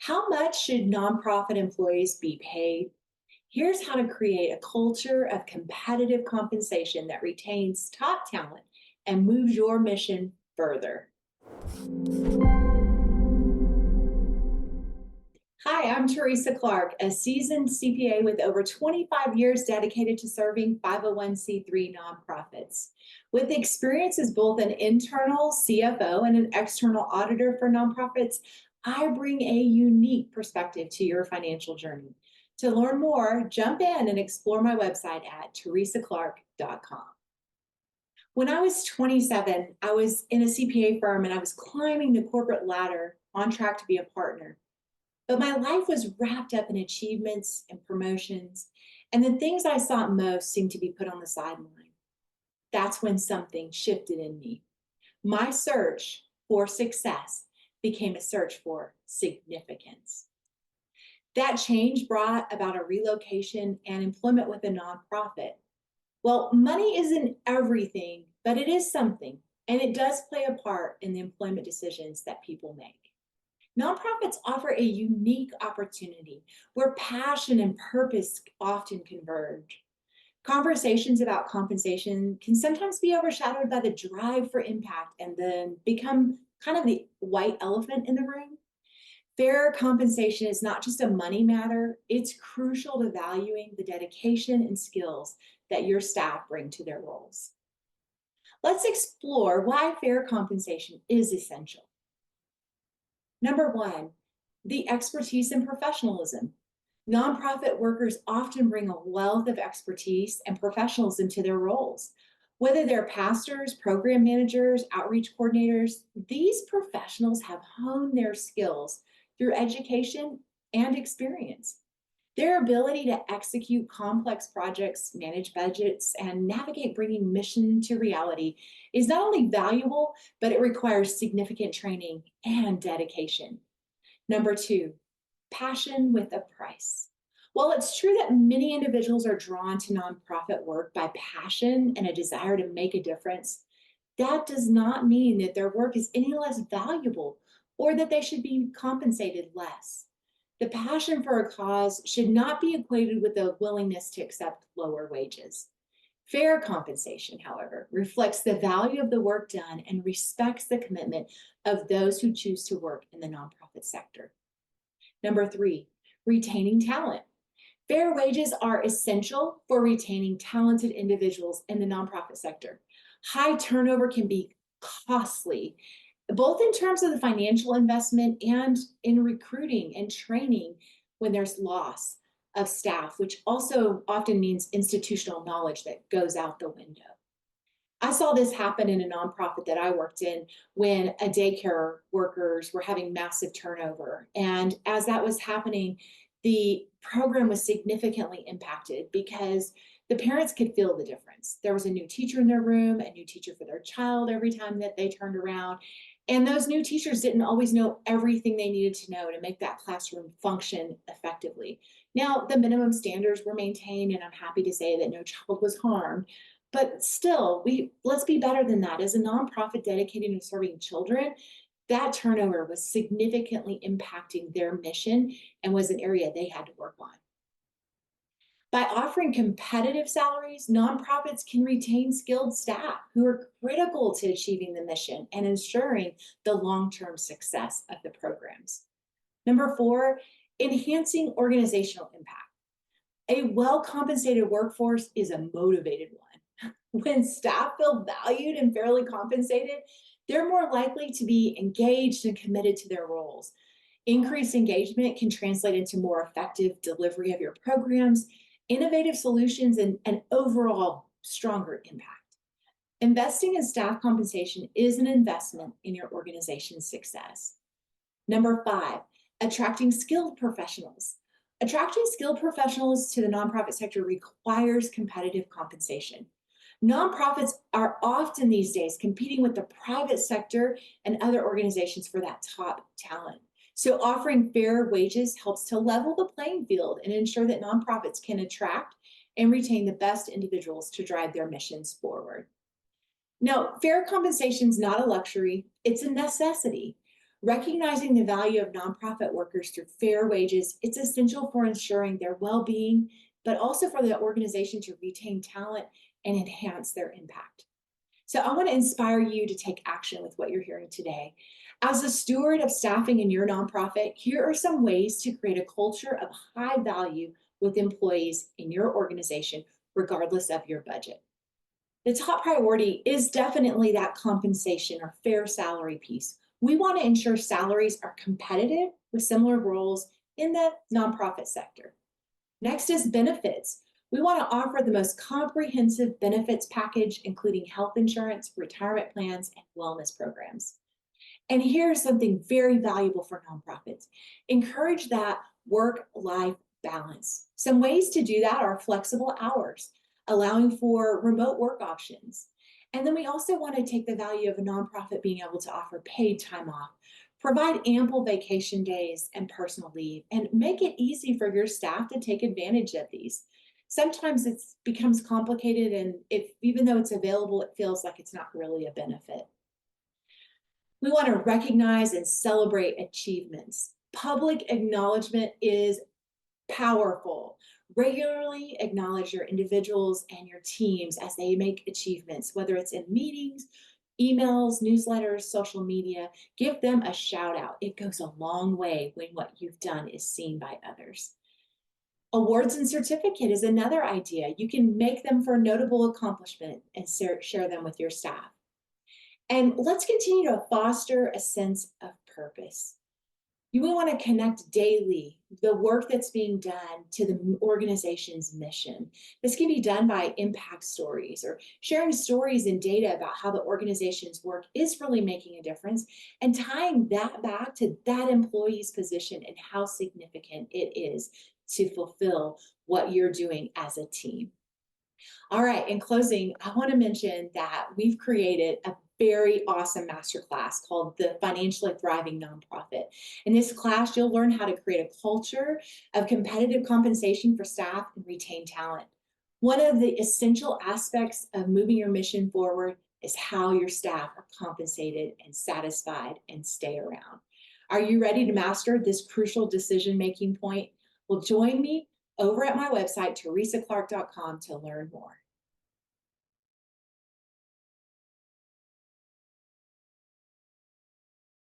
How much should nonprofit employees be paid? Here's how to create a culture of competitive compensation that retains top talent and moves your mission further. Hi, I'm Teresa Clark, a seasoned CPA with over 25 years dedicated to serving 501c3 nonprofits. With experience as both an internal CFO and an external auditor for nonprofits, I bring a unique perspective to your financial journey. To learn more, jump in and explore my website at teresaclark.com. When I was 27, I was in a CPA firm and I was climbing the corporate ladder on track to be a partner. But my life was wrapped up in achievements and promotions, and the things I sought most seemed to be put on the sideline. That's when something shifted in me. My search for success became a search for significance. That change brought about a relocation and employment with a nonprofit. Well, money isn't everything, but it is something, and it does play a part in the employment decisions that people make. Nonprofits offer a unique opportunity where passion and purpose often converge. Conversations about compensation can sometimes be overshadowed by the drive for impact and then become kind of the white elephant in the room. Fair compensation is not just a money matter, it's crucial to valuing the dedication and skills that your staff bring to their roles. Let's explore why fair compensation is essential. Number one, the expertise and professionalism. Nonprofit workers often bring a wealth of expertise and professionalism to their roles. Whether they're pastors, program managers, outreach coordinators, these professionals have honed their skills through education and experience. Their ability to execute complex projects, manage budgets, and navigate bringing mission to reality is not only valuable, but it requires significant training and dedication. Number two, passion with a price. While it's true that many individuals are drawn to nonprofit work by passion and a desire to make a difference, that does not mean that their work is any less valuable or that they should be compensated less. The passion for a cause should not be equated with a willingness to accept lower wages. Fair compensation, however, reflects the value of the work done and respects the commitment of those who choose to work in the nonprofit sector. Number three, retaining talent. Fair wages are essential for retaining talented individuals in the nonprofit sector. High turnover can be costly, both in terms of the financial investment and in recruiting and training when there's loss of staff, which also often means institutional knowledge that goes out the window. I saw this happen in a nonprofit that I worked in when a daycare workers were having massive turnover. And as that was happening, the program was significantly impacted because the parents could feel the difference. There was a new teacher in their room, a new teacher for their child every time that they turned around. And those new teachers didn't always know everything they needed to know to make that classroom function effectively. Now, the minimum standards were maintained, and I'm happy to say that no child was harmed. But still, let's be better than that. As a nonprofit dedicated to serving children, that turnover was significantly impacting their mission and was an area they had to work on. By offering competitive salaries, nonprofits can retain skilled staff who are critical to achieving the mission and ensuring the long-term success of the programs. Number four, enhancing organizational impact. A well-compensated workforce is a motivated one. When staff feel valued and fairly compensated, they're more likely to be engaged and committed to their roles. Increased engagement can translate into more effective delivery of your programs, innovative solutions, and an overall stronger impact. Investing in staff compensation is an investment in your organization's success. Number five, attracting skilled professionals. Attracting skilled professionals to the nonprofit sector requires competitive compensation. Nonprofits are often these days competing with the private sector and other organizations for that top talent. So offering fair wages helps to level the playing field and ensure that nonprofits can attract and retain the best individuals to drive their missions forward. Now, fair compensation is not a luxury, it's a necessity. Recognizing the value of nonprofit workers through fair wages, it's essential for ensuring their well-being, but also for the organization to retain talent and enhance their impact. So I want to inspire you to take action with what you're hearing today. As a steward of staffing in your nonprofit, here are some ways to create a culture of high value with employees in your organization, regardless of your budget. The top priority is definitely that compensation or fair salary piece. We want to ensure salaries are competitive with similar roles in the nonprofit sector. Next is benefits. We want to offer the most comprehensive benefits package, including health insurance, retirement plans, and wellness programs. And here's something very valuable for nonprofits. Encourage that work-life balance. Some ways to do that are flexible hours, allowing for remote work options. And then we also want to take the value of a nonprofit being able to offer paid time off, provide ample vacation days and personal leave, and make it easy for your staff to take advantage of these. Sometimes it becomes complicated, and if even though it's available, it feels like it's not really a benefit. We want to recognize and celebrate achievements. Public acknowledgement is powerful. Regularly acknowledge your individuals and your teams as they make achievements, whether it's in meetings, emails, newsletters, social media. Give them a shout out. It goes a long way when what you've done is seen by others. Awards and certificate is another idea. You can make them for notable accomplishment and share them with your staff. And let's continue to foster a sense of purpose. You will want to connect daily the work that's being done to the organization's mission. This can be done by impact stories or sharing stories and data about how the organization's work is really making a difference and tying that back to that employee's position and how significant it is to fulfill what you're doing as a team. All right, in closing, I want to mention that we've created a very awesome masterclass called the Financially Thriving Nonprofit. In this class, you'll learn how to create a culture of competitive compensation for staff and retain talent. One of the essential aspects of moving your mission forward is how your staff are compensated and satisfied and stay around. Are you ready to master this crucial decision-making point? Well, join me over at my website, teresaclark.com, to learn more.